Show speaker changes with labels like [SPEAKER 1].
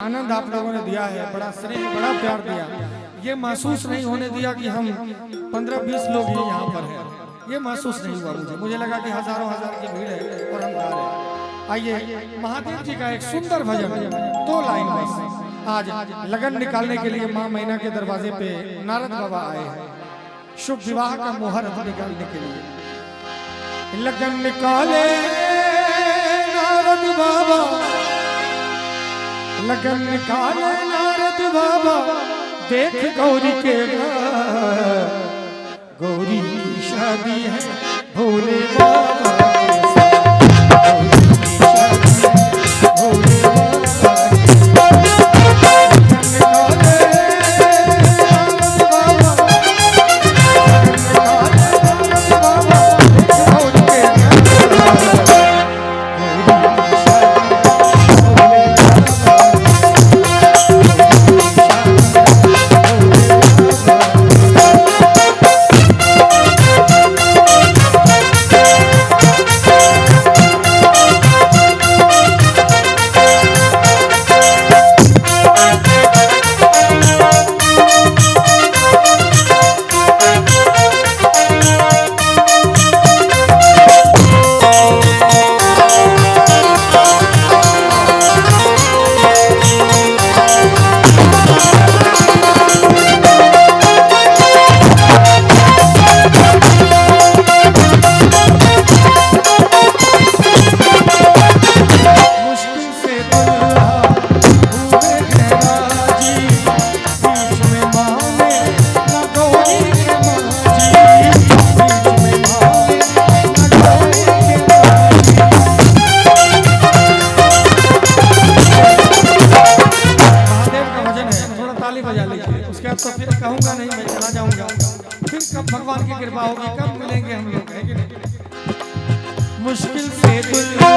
[SPEAKER 1] आनंद आप लोगों ने दिया है, बड़ा स्नेह, बड़ा प्यार दिया। ये महसूस नहीं होने दिया कि हम 15-20 लोग ही यहाँ पर हैं। ये महसूस नहीं हुआ मुझे लगा कि हजारों हजार की भीड़ है और हम गा रहे हैं। आइए महादेव जी का एक सुंदर भजन, 2 लाइन बस। आज लगन निकालने के लिए माँ मैना के दरवाजे पे नारद बाबा आए हैं, शुभ विवाह का मुहूर्त निकालने के लिए। लगन निकाले नारद बाबा, लगन निकाले नारद बाबा, देख गौरी के गौरी की शादी है भोले बाबा के साथ। गौरी की शादी है भोले बाबा तो फिर कहूंगा नहीं, मैं चला जाऊंगा। फिर कब भगवान की कृपा होगी, कब मिलेंगे हम लोग, है कि नहीं? मुश्किल से दुल्हा